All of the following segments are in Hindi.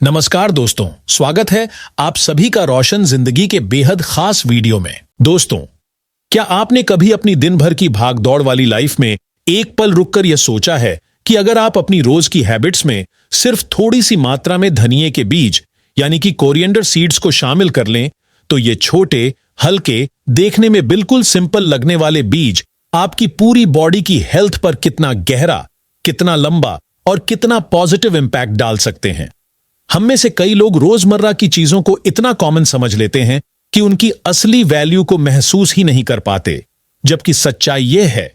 नमस्कार दोस्तों, स्वागत है आप सभी का रोशन जिंदगी के बेहद खास वीडियो में। दोस्तों, क्या आपने कभी अपनी दिन भर की भागदौड़ वाली लाइफ में एक पल रुककर यह सोचा है कि अगर आप अपनी रोज की हैबिट्स में सिर्फ थोड़ी सी मात्रा में धनिये के बीज यानी कि कोरिएंडर सीड्स को शामिल कर लें, तो ये छोटे, हल्के, देखने में बिल्कुल सिंपल लगने वाले बीज आपकी पूरी बॉडी की हेल्थ पर कितना गहरा, कितना लंबा और कितना पॉजिटिव इंपैक्ट डाल सकते हैं। हम में से कई लोग रोजमर्रा की चीजों को इतना कॉमन समझ लेते हैं कि उनकी असली वैल्यू को महसूस ही नहीं कर पाते, जबकि सच्चाई यह है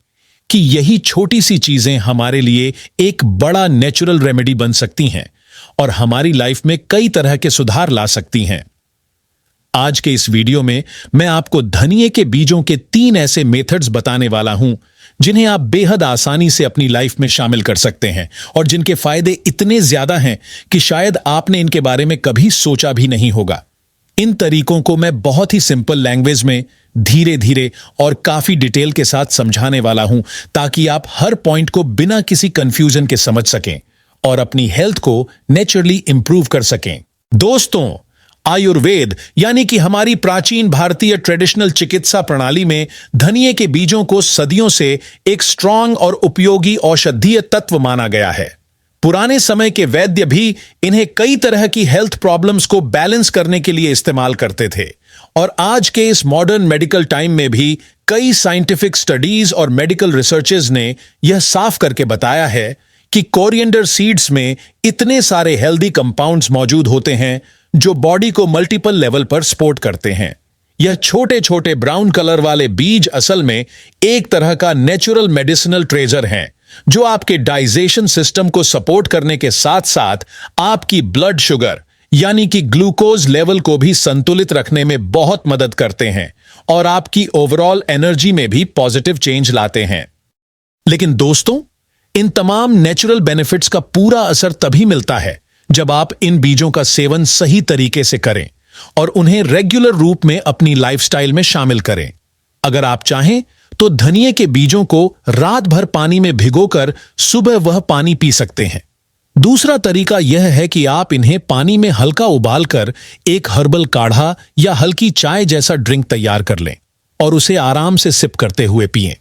कि यही छोटी सी चीजें हमारे लिए एक बड़ा नेचुरल रेमेडी बन सकती हैं और हमारी लाइफ में कई तरह के सुधार ला सकती हैं। आज के इस वीडियो में मैं आपको धनिये के बीजों के 3 ऐसे मेथड्स बताने वाला हूं जिन्हें आप बेहद आसानी से अपनी लाइफ में शामिल कर सकते हैं और जिनके फायदे इतने ज्यादा हैं कि शायद आपने इनके बारे में कभी सोचा भी नहीं होगा। इन तरीकों को मैं बहुत ही सिंपल लैंग्वेज में धीरे धीरे और काफी डिटेल के साथ समझाने वाला हूं ताकि आप हर पॉइंट को बिना किसी कंफ्यूजन के समझ सकें और अपनी हेल्थ को नेचुरली इंप्रूव कर सकें। दोस्तों, आयुर्वेद यानी कि हमारी प्राचीन भारतीय ट्रेडिशनल चिकित्सा प्रणाली में धनिये के बीजों को सदियों से एक स्ट्रांग और उपयोगी औषधीय तत्व माना गया है। पुराने समय के वैद्य भी इन्हें कई तरह की हेल्थ प्रॉब्लम्स को बैलेंस करने के लिए इस्तेमाल करते थे और आज के इस मॉडर्न मेडिकल टाइम में भी कई साइंटिफिक स्टडीज और मेडिकल रिसर्चेज ने यह साफ करके बताया है कि कोरिएंडर सीड्स में इतने सारे हेल्दी कंपाउंड्स मौजूद होते हैं जो बॉडी को मल्टीपल लेवल पर सपोर्ट करते हैं। यह छोटे छोटे ब्राउन कलर वाले बीज असल में एक तरह का नेचुरल मेडिसिनल ट्रेजर हैं जो आपके डाइजेशन सिस्टम को सपोर्ट करने के साथ साथ आपकी ब्लड शुगर यानी कि ग्लूकोज लेवल को भी संतुलित रखने में बहुत मदद करते हैं और आपकी ओवरऑल एनर्जी में भी पॉजिटिव चेंज लाते हैं। लेकिन दोस्तों, इन तमाम नेचुरल बेनिफिट्स का पूरा असर तभी मिलता है जब आप इन बीजों का सेवन सही तरीके से करें और उन्हें रेगुलर रूप में अपनी लाइफस्टाइल में शामिल करें। अगर आप चाहें तो धनिये के बीजों को रात भर पानी में भिगोकर सुबह वह पानी पी सकते हैं। दूसरा तरीका यह है कि आप इन्हें पानी में हल्का उबालकर एक हर्बल काढ़ा या हल्की चाय जैसा ड्रिंक तैयार कर लें और उसे आराम से सिप करते हुए पिएं।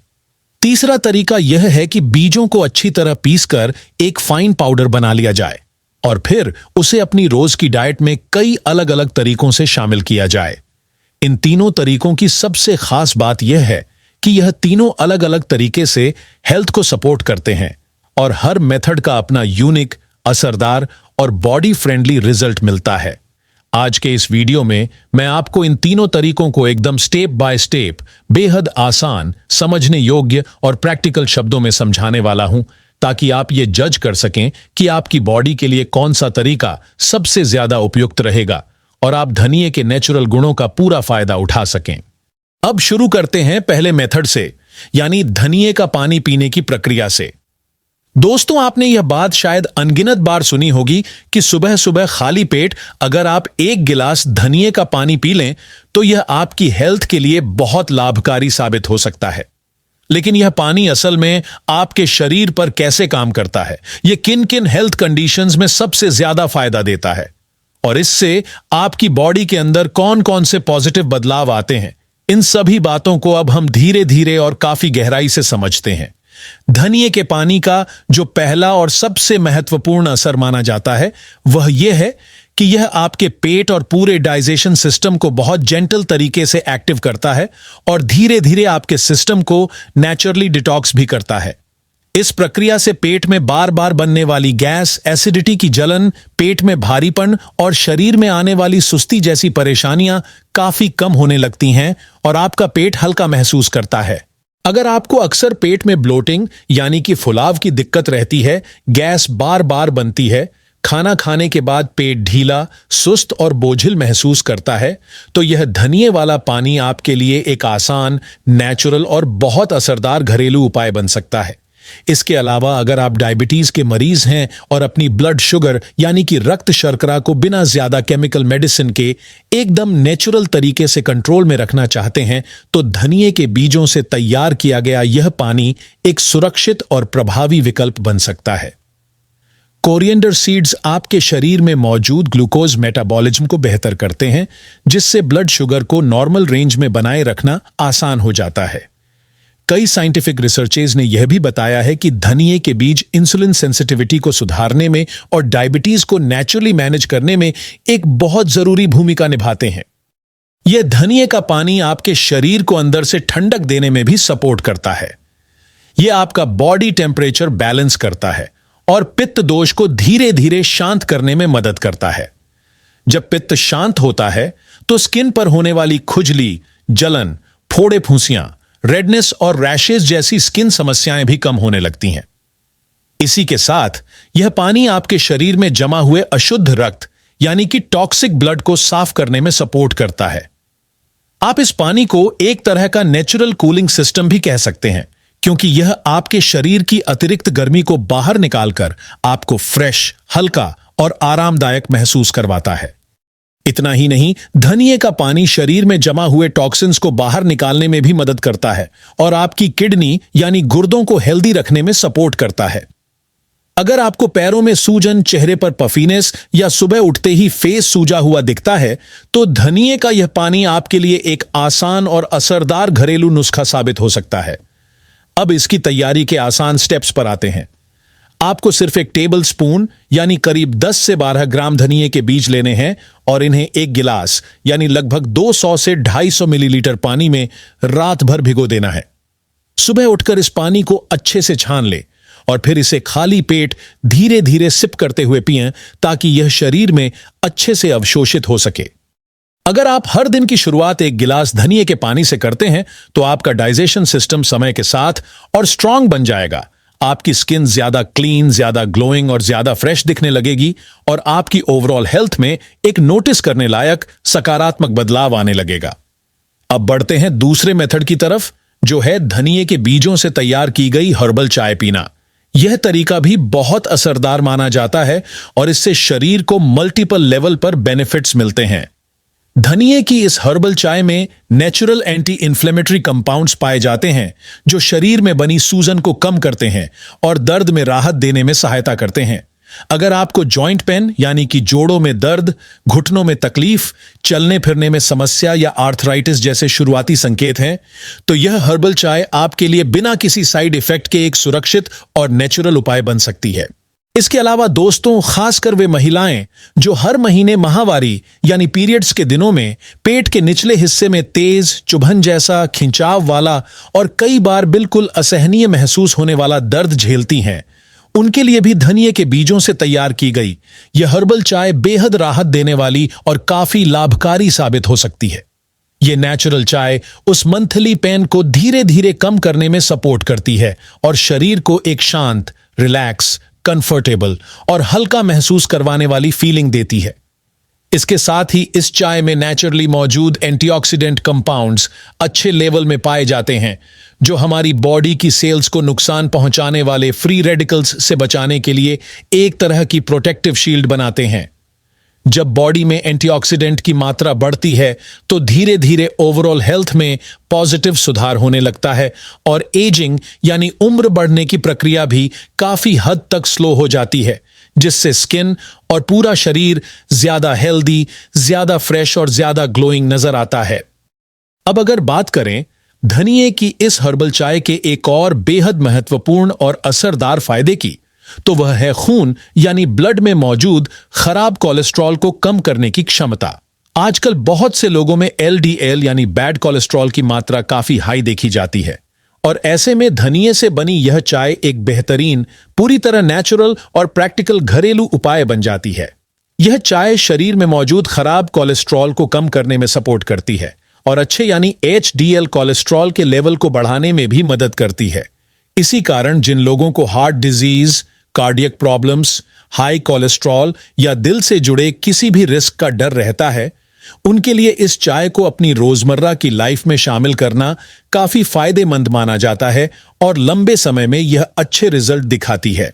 तीसरा तरीका यह है कि बीजों को अच्छी तरह पीसकर एक फाइन पाउडर बना लिया जाए और फिर उसे अपनी रोज की डाइट में कई अलग अलग तरीकों से शामिल किया जाए। इन तीनों तरीकों की सबसे खास बात यह है कि यह तीनों अलग अलग तरीके से हेल्थ को सपोर्ट करते हैं और हर मेथड का अपना यूनिक, असरदार और बॉडी फ्रेंडली रिजल्ट मिलता है। आज के इस वीडियो में मैं आपको इन तीनों तरीकों को एकदम स्टेप बाय स्टेप, बेहद आसान, समझने योग्य और प्रैक्टिकल शब्दों में समझाने वाला हूं ताकि आप ये जज कर सकें कि आपकी बॉडी के लिए कौन सा तरीका सबसे ज्यादा उपयुक्त रहेगा और आप धनिये के नेचुरल गुणों का पूरा फायदा उठा सकें। अब शुरू करते हैं पहले मेथड से, यानी धनिये का पानी पीने की प्रक्रिया से। दोस्तों, आपने यह बात शायद अनगिनत बार सुनी होगी कि सुबह सुबह खाली पेट अगर आप 1 गिलास धनिये का पानी पी लें तो यह आपकी हेल्थ के लिए बहुत लाभकारी साबित हो सकता है। लेकिन यह पानी असल में आपके शरीर पर कैसे काम करता है, यह किन किन हेल्थ कंडीशंस में सबसे ज्यादा फायदा देता है और इससे आपकी बॉडी के अंदर कौन कौन से पॉजिटिव बदलाव आते हैं, इन सभी बातों को अब हम धीरे धीरे और काफी गहराई से समझते हैं। धनिये के पानी का जो पहला और सबसे महत्वपूर्ण असर माना जाता है वह यह है कि यह आपके पेट और पूरे डाइजेशन सिस्टम को बहुत जेंटल तरीके से एक्टिव करता है और धीरे धीरे आपके सिस्टम को नेचुरली डिटॉक्स भी करता है। इस प्रक्रिया से पेट में बार बार बनने वाली गैस, एसिडिटी की जलन, पेट में भारीपन और शरीर में आने वाली सुस्ती जैसी परेशानियां काफी कम होने लगती हैं और आपका पेट हल्का महसूस करता है। अगर आपको अक्सर पेट में ब्लोटिंग यानी कि फुलाव की दिक्कत रहती है, गैस बार बार बनती है, खाना खाने के बाद पेट ढीला, सुस्त और बोझिल महसूस करता है, तो यह धनिये वाला पानी आपके लिए एक आसान, नेचुरल और बहुत असरदार घरेलू उपाय बन सकता है। इसके अलावा अगर आप डायबिटीज के मरीज हैं और अपनी ब्लड शुगर यानी कि रक्त शर्करा को बिना ज्यादा केमिकल मेडिसिन के एकदम नेचुरल तरीके से कंट्रोल में रखना चाहते हैं, तो धनिये के बीजों से तैयार किया गया यह पानी एक सुरक्षित और प्रभावी विकल्प बन सकता है। कोरिएंडर सीड्स आपके शरीर में मौजूद ग्लूकोज मेटाबॉलिज्म को बेहतर करते हैं, जिससे ब्लड शुगर को नॉर्मल रेंज में बनाए रखना आसान हो जाता है। कई साइंटिफिक रिसर्चेज ने यह भी बताया है कि धनिए के बीज इंसुलिन सेंसिटिविटी को सुधारने में और डायबिटीज को नेचुरली मैनेज करने में एक बहुत जरूरी भूमिका निभाते हैं। यह धनिए का पानी आपके शरीर को अंदर से ठंडक देने में भी सपोर्ट करता है। यह आपका बॉडी टेम्परेचर बैलेंस करता है और पित्त दोष को धीरे धीरे शांत करने में मदद करता है। जब पित्त शांत होता है तो स्किन पर होने वाली खुजली, जलन, फोड़े फुंसियां, रेडनेस और रैशेज जैसी स्किन समस्याएं भी कम होने लगती हैं। इसी के साथ यह पानी आपके शरीर में जमा हुए अशुद्ध रक्त यानी कि टॉक्सिक ब्लड को साफ करने में सपोर्ट करता है। आप इस पानी को एक तरह का नेचुरल कूलिंग सिस्टम भी कह सकते हैं, क्योंकि यह आपके शरीर की अतिरिक्त गर्मी को बाहर निकालकर आपको फ्रेश, हल्का और आरामदायक महसूस करवाता है। इतना ही नहीं, धनिए का पानी शरीर में जमा हुए टॉक्सिन्स को बाहर निकालने में भी मदद करता है और आपकी किडनी यानी गुर्दों को हेल्दी रखने में सपोर्ट करता है। अगर आपको पैरों में सूजन, चेहरे पर पफीनेस या सुबह उठते ही फेस सूजा हुआ दिखता है, तो धनिए का यह पानी आपके लिए एक आसान और असरदार घरेलू नुस्खा साबित हो सकता है। अब इसकी तैयारी के आसान स्टेप्स पर आते हैं। आपको सिर्फ एक टेबल स्पून यानी करीब 10 से 12 ग्राम धनिए के बीज लेने हैं और इन्हें एक गिलास यानी लगभग 200 से 250 मिलीलीटर पानी में रात भर भिगो देना है। सुबह उठकर इस पानी को अच्छे से छान ले और फिर इसे खाली पेट धीरे धीरे सिप करते हुए पिएं, ताकि यह शरीर में अच्छे से अवशोषित हो सके। अगर आप हर दिन की शुरुआत एक गिलास धनिए के पानी से करते हैं तो आपका डाइजेशन सिस्टम समय के साथ और स्ट्रांग बन जाएगा। आपकी स्किन ज्यादा क्लीन, ज्यादा ग्लोइंग और ज्यादा फ्रेश दिखने लगेगी और आपकी ओवरऑल हेल्थ में एक नोटिस करने लायक सकारात्मक बदलाव आने लगेगा। अब बढ़ते हैं दूसरे मेथड की तरफ, जो है धनिए के बीजों से तैयार की गई हर्बल चाय पीना। यह तरीका भी बहुत असरदार माना जाता है और इससे शरीर को मल्टीपल लेवल पर बेनिफिट्स मिलते हैं। धनिए की इस हर्बल चाय में नेचुरल एंटी इंफ्लेमेटरी कंपाउंड्स पाए जाते हैं, जो शरीर में बनी सूजन को कम करते हैं और दर्द में राहत देने में सहायता करते हैं। अगर आपको जॉइंट पेन यानी कि जोड़ों में दर्द, घुटनों में तकलीफ, चलने फिरने में समस्या या आर्थराइटिस जैसे शुरुआती संकेत हैं, तो यह हर्बल चाय आपके लिए बिना किसी साइड इफेक्ट के एक सुरक्षित और नेचुरल उपाय बन सकती है। इसके अलावा दोस्तों, खासकर वे महिलाएं जो हर महीने माहवारी यानी पीरियड्स के दिनों में पेट के निचले हिस्से में तेज, चुभन जैसा, खिंचाव वाला और कई बार बिल्कुल असहनीय महसूस होने वाला दर्द झेलती हैं, उनके लिए भी धनिए के बीजों से तैयार की गई यह हर्बल चाय बेहद राहत देने वाली और काफी लाभकारी साबित हो सकती है। यह नेचुरल चाय उस मंथली पेन को धीरे धीरे कम करने में सपोर्ट करती है और शरीर को एक शांत, रिलैक्स, कंफर्टेबल और हल्का महसूस करवाने वाली फीलिंग देती है। इसके साथ ही इस चाय में नेचुरली मौजूद एंटीऑक्सीडेंट कंपाउंड्स अच्छे लेवल में पाए जाते हैं, जो हमारी बॉडी की सेल्स को नुकसान पहुंचाने वाले फ्री रेडिकल्स से बचाने के लिए एक तरह की प्रोटेक्टिव शील्ड बनाते हैं। जब बॉडी में एंटीऑक्सीडेंट की मात्रा बढ़ती है तो धीरे धीरे ओवरऑल हेल्थ में पॉजिटिव सुधार होने लगता है और एजिंग यानी उम्र बढ़ने की प्रक्रिया भी काफी हद तक स्लो हो जाती है, जिससे स्किन और पूरा शरीर ज्यादा हेल्दी, ज्यादा फ्रेश और ज्यादा ग्लोइंग नजर आता है। अब अगर बात करें धनिए की इस हर्बल चाय के एक और बेहद महत्वपूर्ण और असरदार फायदे की, तो वह है खून यानी ब्लड में मौजूद खराब कोलेस्ट्रॉल को कम करने की क्षमता। आजकल बहुत से लोगों में LDL यानी बैड कोलेस्ट्रॉल की मात्रा काफी हाई देखी जाती है और ऐसे में धनिए से बनी यह चाय एक बेहतरीन, पूरी तरह नेचुरल और प्रैक्टिकल घरेलू उपाय बन जाती है। यह चाय शरीर में मौजूद खराब कोलेस्ट्रॉल को कम करने में सपोर्ट करती है और अच्छे यानी HDL कोलेस्ट्रॉल के लेवल को बढ़ाने में भी मदद करती है। इसी कारण जिन लोगों को heart disease, cardiac problems, high cholesterol या दिल से जुड़े किसी भी रिस्क का डर रहता है, उनके लिए इस चाय को अपनी रोजमर्रा की लाइफ में शामिल करना काफी फायदेमंद माना जाता है और लंबे समय में यह अच्छे रिजल्ट दिखाती है।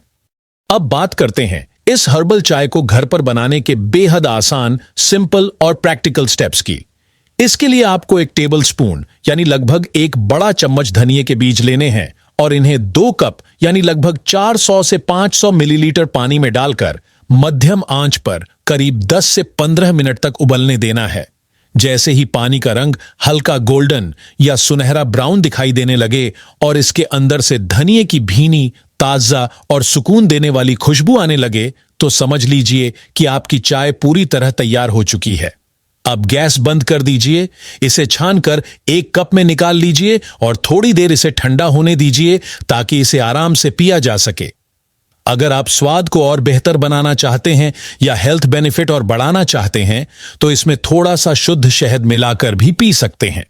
अब बात करते हैं इस हर्बल चाय को घर पर बनाने के बेहद आसान, सिंपल और प्रैक्टिकल स्टेप्स की। इसके लिए आपको एक टेबल स्पून यानी लगभग एक बड़ा चम्मच धनिए के बीज लेने हैं और इन्हें 2 कप यानी लगभग 400 से 500 मिलीलीटर पानी में डालकर मध्यम आंच पर करीब 10 से 15 मिनट तक उबलने देना है। जैसे ही पानी का रंग हल्का गोल्डन या सुनहरा ब्राउन दिखाई देने लगे और इसके अंदर से धनिये की भीनी, ताजा और सुकून देने वाली खुशबू आने लगे, तो समझ लीजिए कि आपकी चाय पूरी तरह तैयार हो चुकी है। अब गैस बंद कर दीजिए, इसे छानकर एक कप में निकाल लीजिए और थोड़ी देर इसे ठंडा होने दीजिए ताकि इसे आराम से पिया जा सके। अगर आप स्वाद को और बेहतर बनाना चाहते हैं या हेल्थ बेनिफिट और बढ़ाना चाहते हैं तो इसमें थोड़ा सा शुद्ध शहद मिलाकर भी पी सकते हैं।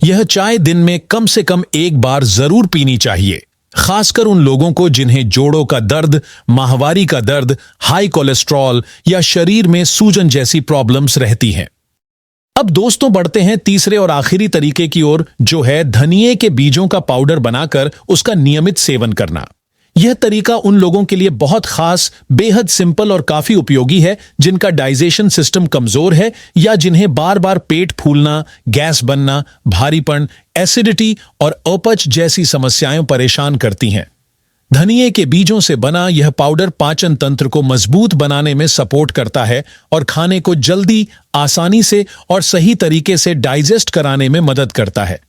यह चाय दिन में कम से कम एक बार जरूर पीनी चाहिए, खासकर उन लोगों को जिन्हें जोड़ों का दर्द, माहवारी का दर्द, हाई कोलेस्ट्रॉल या शरीर में सूजन जैसी प्रॉब्लम्स रहती हैं। अब दोस्तों बढ़ते हैं तीसरे और आखिरी तरीके की ओर, जो है धनिये के बीजों का पाउडर बनाकर उसका नियमित सेवन करना। यह तरीका उन लोगों के लिए बहुत खास, बेहद सिंपल और काफी उपयोगी है जिनका डाइजेशन सिस्टम कमजोर है या जिन्हें बार बार पेट फूलना, गैस बनना, भारीपन, एसिडिटी और अपच जैसी समस्याएं परेशान करती हैं। धनिये के बीजों से बना यह पाउडर पाचन तंत्र को मजबूत बनाने में सपोर्ट करता है और खाने को जल्दी, आसानी से और सही तरीके से डाइजेस्ट कराने में मदद करता है।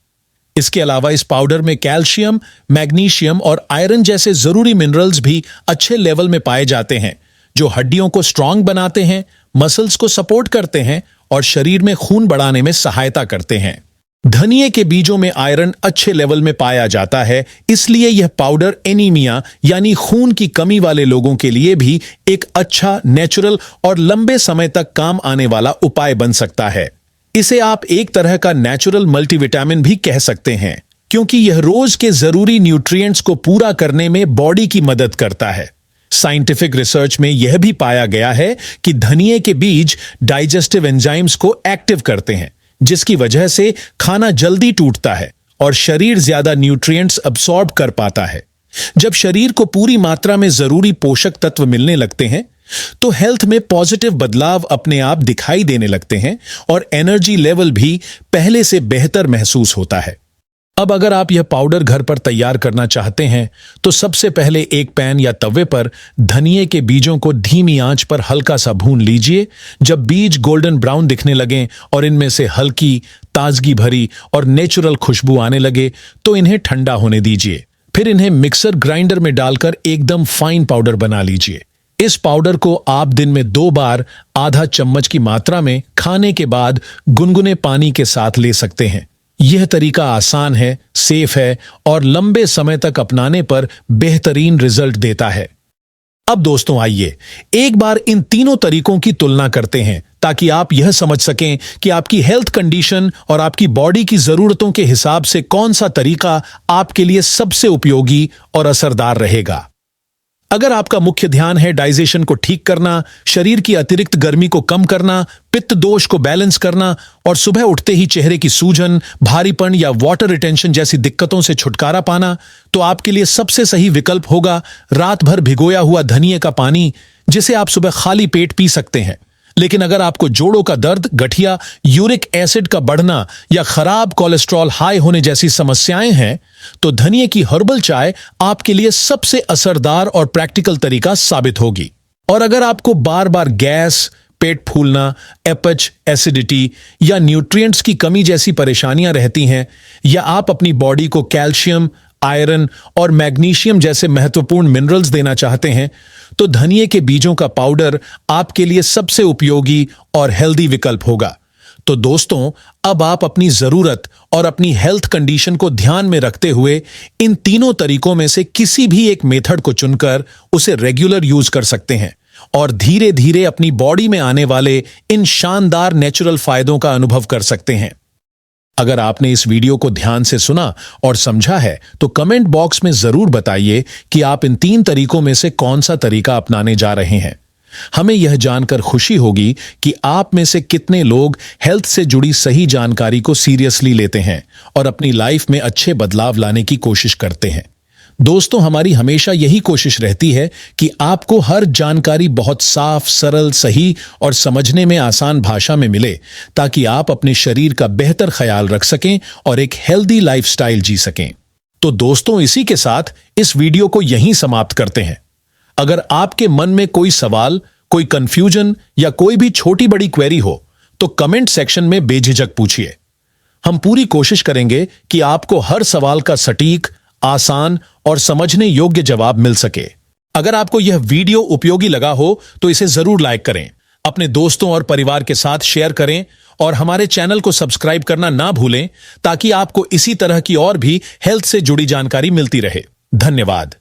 इसके अलावा इस पाउडर में कैल्शियम, मैग्नीशियम और आयरन जैसे जरूरी मिनरल्स भी अच्छे लेवल में पाए जाते हैं, जो हड्डियों को स्ट्रांग बनाते हैं, मसल्स को सपोर्ट करते हैं और शरीर में खून बढ़ाने में सहायता करते हैं। धनिये के बीजों में आयरन अच्छे लेवल में पाया जाता है, इसलिए यह पाउडर एनीमिया यानी खून की कमी वाले लोगों के लिए भी एक अच्छा, नेचुरल और लंबे समय तक काम आने वाला उपाय बन सकता है। इसे आप एक तरह का नेचुरल मल्टीविटामिन भी कह सकते हैं, क्योंकि यह रोज के जरूरी न्यूट्रिएंट्स को पूरा करने में बॉडी की मदद करता है। साइंटिफिक रिसर्च में यह भी पाया गया है कि धनिये के बीज डाइजेस्टिव एंजाइम्स को एक्टिव करते हैं, जिसकी वजह से खाना जल्दी टूटता है और शरीर ज्यादा न्यूट्रिएंट्स अब्सॉर्ब कर पाता है। जब शरीर को पूरी मात्रा में जरूरी पोषक तत्व मिलने लगते हैं तो हेल्थ में पॉजिटिव बदलाव अपने आप दिखाई देने लगते हैं और एनर्जी लेवल भी पहले से बेहतर महसूस होता है। अब अगर आप यह पाउडर घर पर तैयार करना चाहते हैं तो सबसे पहले एक पैन या तवे पर धनिये के बीजों को धीमी आंच पर हल्का सा भून लीजिए। जब बीज गोल्डन ब्राउन दिखने लगें और इनमें से हल्की, ताजगी भरी और नेचुरल खुशबू आने लगे तो इन्हें ठंडा होने दीजिए। फिर इन्हें मिक्सर ग्राइंडर में डालकर एकदम फाइन पाउडर बना लीजिए। इस पाउडर को आप दिन में 2 बार आधा चम्मच की मात्रा में खाने के बाद गुनगुने पानी के साथ ले सकते हैं। यह तरीका आसान है, सेफ है और लंबे समय तक अपनाने पर बेहतरीन रिजल्ट देता है। अब दोस्तों आइए एक बार इन तीनों तरीकों की तुलना करते हैं ताकि आप यह समझ सकें कि आपकी हेल्थ कंडीशन और आपकी बॉडी की जरूरतों के हिसाब से कौन सा तरीका आपके लिए सबसे उपयोगी और असरदार रहेगा। अगर आपका मुख्य ध्यान है डाइजेशन को ठीक करना, शरीर की अतिरिक्त गर्मी को कम करना, पित्त दोष को बैलेंस करना और सुबह उठते ही चेहरे की सूजन, भारीपन या वाटर रिटेंशन जैसी दिक्कतों से छुटकारा पाना, तो आपके लिए सबसे सही विकल्प होगा रात भर भिगोया हुआ धनिये का पानी, जिसे आप सुबह खाली पेट पी सकते हैं। लेकिन अगर आपको जोड़ों का दर्द, गठिया, यूरिक एसिड का बढ़ना या खराब कोलेस्ट्रॉल हाई होने जैसी समस्याएं हैं तो धनिये की हर्बल चाय आपके लिए सबसे असरदार और प्रैक्टिकल तरीका साबित होगी। और अगर आपको बार बार गैस, पेट फूलना, एपच, एसिडिटी या न्यूट्रिएंट्स की कमी जैसी परेशानियां रहती हैं या आप अपनी बॉडी को कैल्शियम, आयरन और मैग्नीशियम जैसे महत्वपूर्ण मिनरल्स देना चाहते हैं तो धनिये के बीजों का पाउडर आपके लिए सबसे उपयोगी और हेल्दी विकल्प होगा। तो दोस्तों, अब आप अपनी जरूरत और अपनी हेल्थ कंडीशन को ध्यान में रखते हुए इन तीनों तरीकों में से किसी भी एक मेथड को चुनकर उसे रेगुलर यूज कर सकते हैं और धीरे धीरे अपनी बॉडी में आने वाले इन शानदार नेचुरल फायदों का अनुभव कर सकते हैं। अगर आपने इस वीडियो को ध्यान से सुना और समझा है तो कमेंट बॉक्स में जरूर बताइए कि आप इन 3 तरीकों में से कौन सा तरीका अपनाने जा रहे हैं। हमें यह जानकर खुशी होगी कि आप में से कितने लोग हेल्थ से जुड़ी सही जानकारी को सीरियसली लेते हैं और अपनी लाइफ में अच्छे बदलाव लाने की कोशिश करते हैं। दोस्तों, हमारी हमेशा यही कोशिश रहती है कि आपको हर जानकारी बहुत साफ, सरल, सही और समझने में आसान भाषा में मिले ताकि आप अपने शरीर का बेहतर ख्याल रख सकें और एक हेल्दी लाइफस्टाइल जी सकें। तो दोस्तों, इसी के साथ इस वीडियो को यहीं समाप्त करते हैं। अगर आपके मन में कोई सवाल, कोई कंफ्यूजन या कोई भी छोटी बड़ी क्वेरी हो तो कमेंट सेक्शन में बेझिझक पूछिए। हम पूरी कोशिश करेंगे कि आपको हर सवाल का सटीक, आसान और समझने योग्य जवाब मिल सके। अगर आपको यह वीडियो उपयोगी लगा हो तो इसे जरूर लाइक करें, अपने दोस्तों और परिवार के साथ शेयर करें और हमारे चैनल को सब्सक्राइब करना ना भूलें ताकि आपको इसी तरह की और भी हेल्थ से जुड़ी जानकारी मिलती रहे। धन्यवाद।